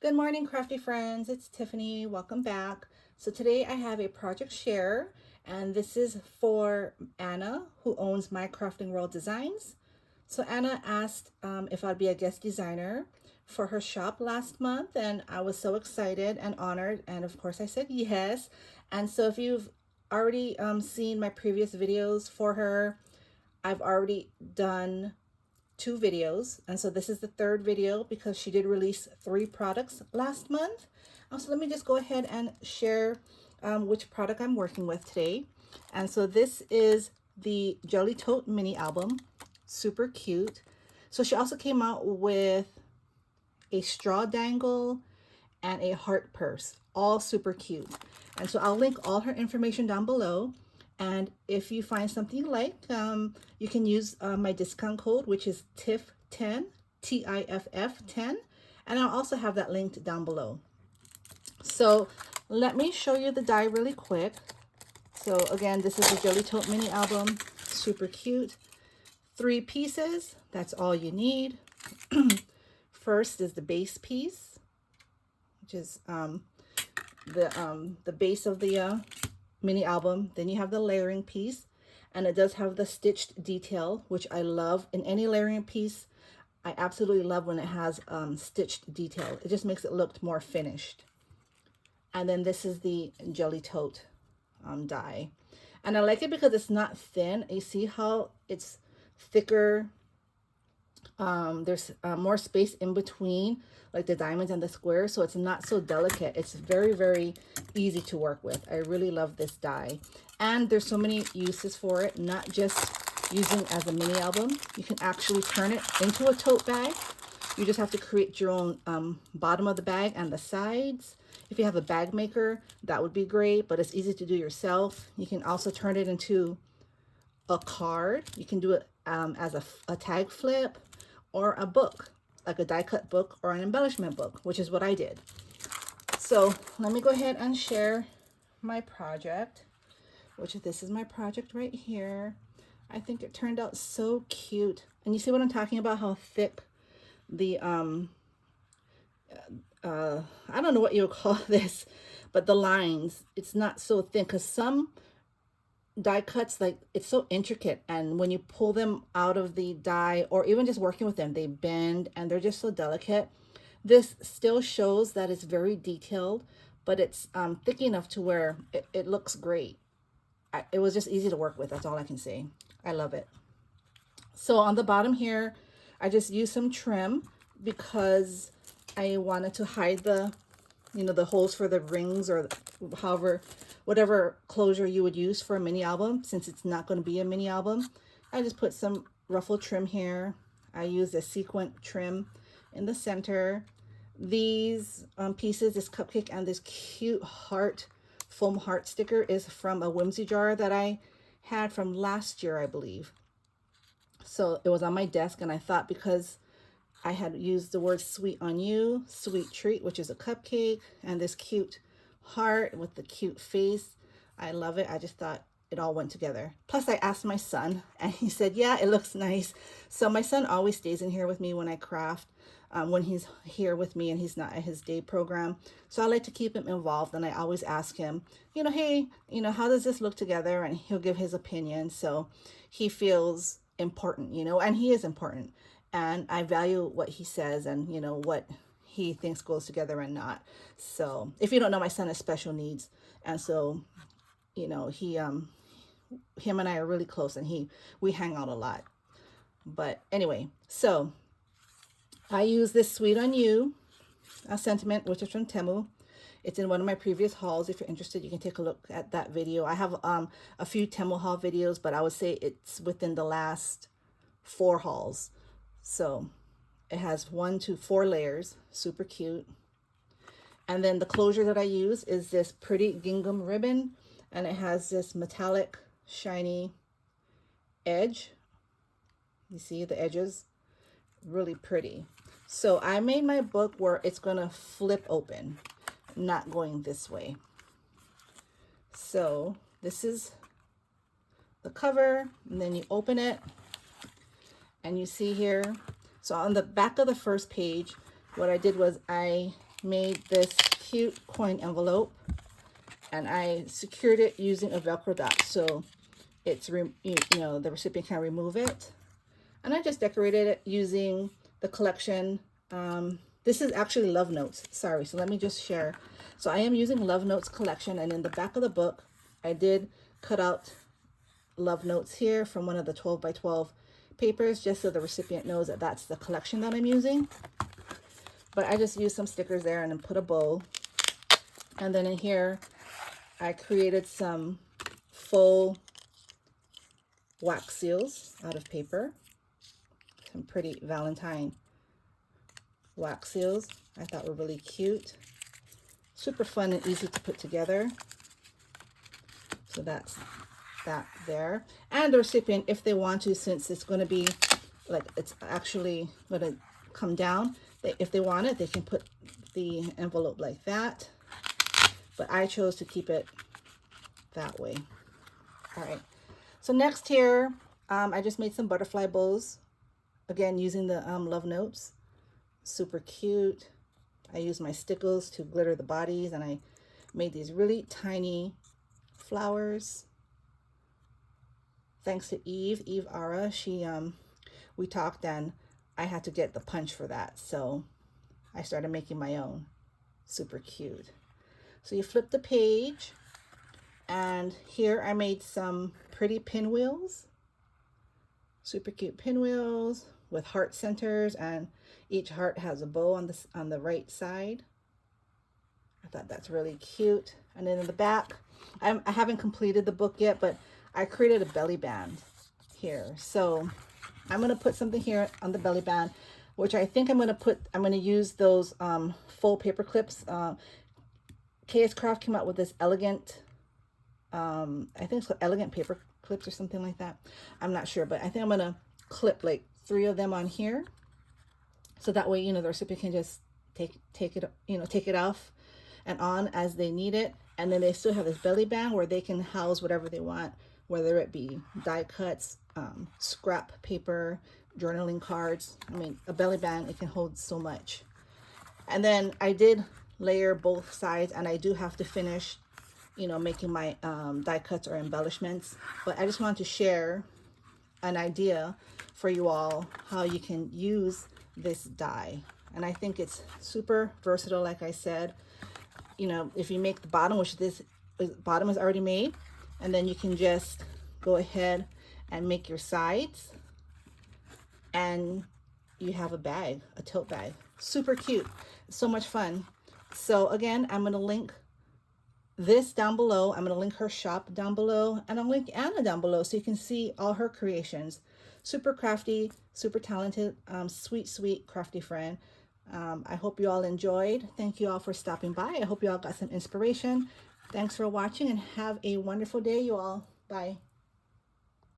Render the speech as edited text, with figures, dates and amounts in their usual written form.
Good morning, crafty friends. It's Tiffany. Welcome back. So today I have a project share, and this is for Anna, who owns My Crafting World Designs. So Anna asked if I'd be a guest designer for her shop last month, and I was so excited and honored. And of course, I said yes. And so if you've already seen my previous videos for her, I've already done two videos, and so this is the third video because she did release 3 products last month. So let me just go ahead and share which product I'm working with today. And so this is the Jelly Tote mini album, super cute. So she also came out with a straw dangle and a heart purse, all super cute. And so I'll link all her information down below. And if you find something you like, you can use my discount code, which is TIFF10, TIFF10. And I'll also have that linked down below. So let me show you the die really quick. So again, this is the Jelly Tote mini album, super cute. 3 pieces, that's all you need. First is the base piece, which is the base of the mini album. Then you have the layering piece, and it does have the stitched detail, which I love. In any layering piece, I absolutely love when it has stitched detail. It just makes it look more finished. And then this is the Jelly Tote die, and I like it because it's not thin. You see how it's thicker. There's more space in between, like the diamonds and the squares, so it's not so delicate. It's very, very easy to work with. I really love this die, and there's so many uses for it, not just using as a mini album. You can actually turn it into a tote bag. You just have to create your own bottom of the bag and the sides. If you have a bag maker, that would be great, but it's easy to do yourself. You can also turn it into a card. You can do it as a tag flip, or a book, like a die cut book or an embellishment book, which is what I did. So let me go ahead and share my project, which this is my project right here. I think it turned out so cute. And you see what I'm talking about, how thick the, I don't know what you would call this, but the lines, it's not so thin, because some die cuts, like, it's so intricate, and when you pull them out of the die, or even just working with them, they bend and they're just so delicate. This still shows that it's very detailed, but it's thick enough to where it looks great. It was just easy to work with, that's all I can say. I love it. So on the bottom here, I just used some trim because I wanted to hide the the holes for the rings, or however, whatever closure you would use for a mini album, since it's not going to be a mini album. I just put some ruffled trim here. I used a sequin trim in the center. These pieces, this cupcake and this cute heart, foam heart sticker, is from a Whimsy jar that I had from last year, I believe. So it was on my desk, and I thought, because I had used the word sweet on you, sweet treat, which is a cupcake, and this cute heart with the cute face. I love it. I just thought it all went together. Plus, I asked my son, and he said, yeah, it looks nice. So my son always stays in here with me when I craft, when he's here with me and he's not at his day program. So I like to keep him involved, and I always ask him, hey, how does this look together? And he'll give his opinion. So he feels important, and he is important. And I value what he says, and what he thinks goes together and not. So if you don't know, my son has special needs, and so he him and I are really close, and we hang out a lot. But anyway, so I use this Sweet on You sentiment, which is from Temu. It's in one of my previous hauls. If you're interested, you can take a look at that video. I have a few Temu haul videos, but I would say it's within the last 4 hauls. So it has 1 to 4 layers, super cute. And then the closure that I use is this pretty gingham ribbon, and it has this metallic shiny edge. You see the edges? Really pretty. So I made my book where it's gonna flip open, not going this way. So this is the cover, and then you open it, and you see here, so on the back of the first page, what I did was I made this cute coin envelope, and I secured it using a Velcro dot, so it's you know, the recipient can remove it. And I just decorated it using the collection. This is actually Love Notes. Sorry, so let me just share. So I am using Love Notes collection, and in the back of the book, I did cut out Love Notes here from one of the 12 by 12 papers, just so the recipient knows that that's the collection that I'm using. But I just used some stickers there and then put a bow. And then in here, I created some faux wax seals out of paper. Some pretty Valentine wax seals I thought were really cute. Super fun and easy to put together. So that's that there. And the recipient, if they want to, since it's going to be like, it's actually going to come down, if they want it, they can put the envelope like that. But I chose to keep it that way. All right. So next here, I just made some butterfly bows. Again, using the Love Notes. Super cute. I used my stickles to glitter the bodies, and I made these really tiny flowers. Thanks to Eve Ara. She, we talked, and I had to get the punch for that, so I started making my own. Super cute. So you flip the page, and here I made some pretty pinwheels. Super cute pinwheels with heart centers, and each heart has a bow on the right side. I thought that's really cute. And then in the back, I haven't completed the book yet, but I created a belly band here. So I'm going to put something here on the belly band, which I think I'm going to use those faux paper clips. KS Craft came out with this elegant, I think it's called elegant paper clips or something like that. I'm not sure, but I think I'm going to clip like 3 of them on here. So that way, you know, the recipient can just take it off and on as they need it. And then they still have this belly band where they can house whatever they want, whether it be die cuts, scrap paper, journaling cards. I mean, a belly band, it can hold so much. And then I did layer both sides, and I do have to finish, you know, making my die cuts or embellishments. But I just wanted to share an idea for you all how you can use this die. And I think it's super versatile, like I said. You know, if you make the bottom, which this bottom is already made, and then you can just go ahead and make your sides, and you have a bag, a tote bag. Super cute. So much fun. So again, I'm going to link this down below. I'm going to link her shop down below, and I'll link Anna down below so you can see all her creations. Super crafty, super talented, sweet crafty friend. I hope you all enjoyed. Thank you all for stopping by. I hope you all got some inspiration. Thanks for watching, and have a wonderful day, you all. Bye.